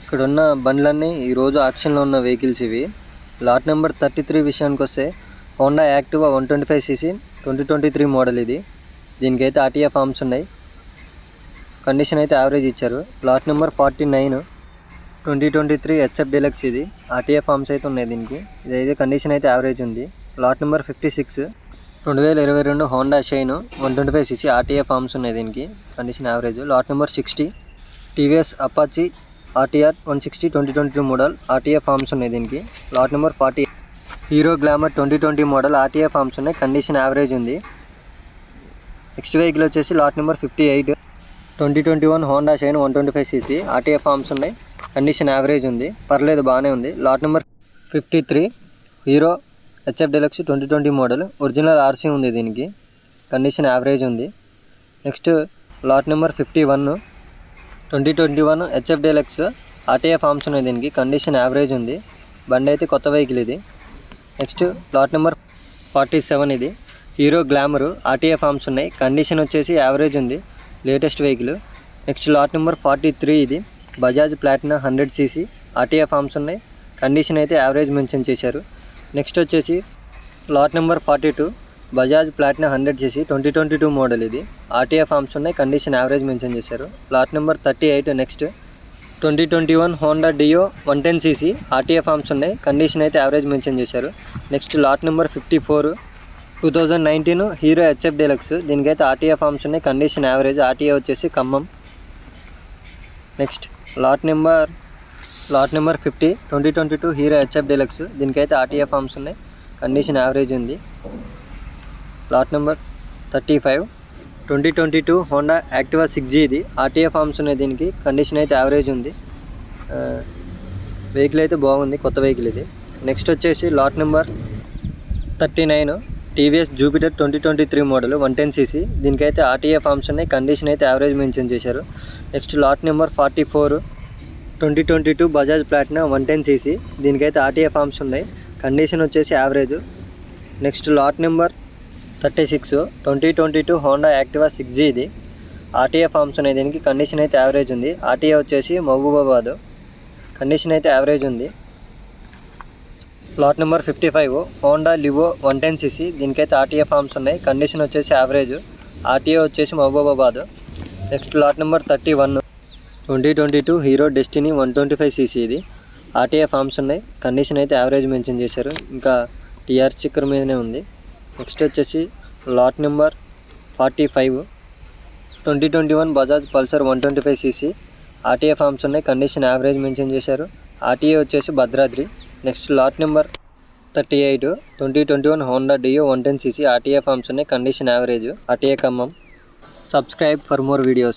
ఇక్కడ ఉన్న బండ్లన్నీ ఈరోజు ఆక్షన్లో ఉన్న వెహికల్స్ ఇవి. లాట్ నెంబర్ 33 విషయానికి వస్తే హోండా యాక్టివా 125cc 2023 మోడల్ ఇది. దీనికైతే ఆర్టీఏ ఫార్మ్స్ ఉన్నాయి. కండిషన్ అయితే యావరేజ్ ఇచ్చారు. లాట్ నెంబర్ 49 2023 హెచ్ఎఫ్ డీలక్స్ ఇది. ఆర్టీఏ ఫార్మ్స్ అయితే ఉన్నాయి దీనికి. ఇదైతే కండిషన్ అయితే యావరేజ్ ఉంది. Lot number 56 2022 Honda Shine 125cc RTA forms ఉన్నాయి దీనికి. Condition average. Lot number 60 TVS Apache RTR 160 2023 model RTA forms ఉన్నాయి దీనికి. Lot number 40 Hero Glamour 2020 model RTA forms ఉన్నాయి. కండిషన్ యావరేజ్ ఉంది. నెక్స్ట్ వెహికల్ వచ్చేసి lot number 58 2021 Honda Shine 125cc RTA forms ఉన్నాయి. Condition average ఉంది, పర్లేదు బాగానే ఉంది. Lot number 53 Hero HF deluxe 2020 model original RC ఉంది దీనికి. కండిషన్ యావరేజ్ ఉంది. Next lot number 51 2021 HF deluxe RTA forms ఉన్నాయి దీనికి. కండిషన్ యావరేజ్ ఉంది. బండి అయితే కొత్త వెహికల్ ఇది. నెక్స్ట్ లాట్ నెంబర్ 47 ఇది హీరో గ్లామర్ ఆర్టీఏ ఫార్మ్స్ ఉన్నాయి. కండిషన్ వచ్చేసి యావరేజ్ ఉంది, latest vehicle. Next lot number 43 ఇది Bajaj Platina 100cc RTA forms ఉన్నాయి. కండిషన్ అయితే యావరేజ్ మెన్షన్ చేశారు. నెక్స్ట్ వచ్చేసి lot number 42 Bajaj Platina 100cc 2022 model ఇది. ఆర్టీఏ ఫార్మ్స్ ఉన్నాయి. కండిషన్ యావరేజ్ మెన్షన్ చేశారు. Lot number 38 next 2021 Honda Dio 110cc RTA forms ఉన్నాయి. Condition అయితే యావరేజ్ మెన్షన్ చేశారు. Next lot number 54 2019 hero HF deluxe దీనికైతే ఆర్టీఏ ఫార్మ్స్ ఉన్నాయి. Condition average. ఆర్టీఏ వచ్చేసి Khammam. Next lot number 50 2022 hero HF deluxe దీనికైతే RTA forms ఉన్నాయి. Condition average ఉంది. Lot number 35 2022 Honda Activa 6G ఇది ఆర్టీఏ ఫార్మ్స్ ఉన్నాయి దీనికి. కండిషన్ అయితే యావరేజ్ ఉంది. వెహికల్ అయితే బాగుంది, కొత్త వెహికల్ ఇది. నెక్స్ట్ వచ్చేసి lot number 39 TVS Jupiter 2023 model 110cc దీనికైతే ఆర్టీఏ ఫార్మ్స్ ఉన్నాయి. కండిషన్ అయితే యావరేజ్ మెన్షన్ చేశారు. Next lot number 44 2022 Bajaj Platina 110cc దీనికైతే ఆర్టీఏ ఫార్మ్స్ ఉన్నాయి. కండిషన్ వచ్చేసి average. Next lot number 36 2022 Honda Activa 6G ఇది ఆర్టీఏ ఫార్మ్స్ ఉన్నాయి దీనికి. కండిషన్ అయితే యావరేజ్ ఉంది. ఆర్టీఏ వచ్చేసి మహబూబాబాద్. కండిషన్ అయితే యావరేజ్ ఉంది. Lot number 55 Honda Livo 110cc దీనికైతే ఆర్టీఏ ఫార్మ్స్ ఉన్నాయి. కండిషన్ వచ్చేసి యావరేజ్. ఆర్టీఏ వచ్చేసి Mahabubabad. Next lot number 31 2022 Hero Destini 125cc ఇది ఆర్టీఏ ఫార్మ్స్ ఉన్నాయి. కండిషన్ అయితే యావరేజ్ మెన్షన్ చేశారు. ఇంకా టీఆర్ స్టిక్కర్ మీదనే ఉంది. నెక్స్ట్ వచ్చేసి lot number 45 2021 Bajaj Pulsar 125cc RTA forms ఉన్నాయి. కండిషన్ యావరేజ్ మెన్షన్ చేశారు. ఆర్టీఏ వచ్చేసి Bhadradri. Next lot number 38 2021 Honda Dio 110cc RTA forms ఉన్నాయి. Condition average. RTA Khammam. Subscribe for more videos.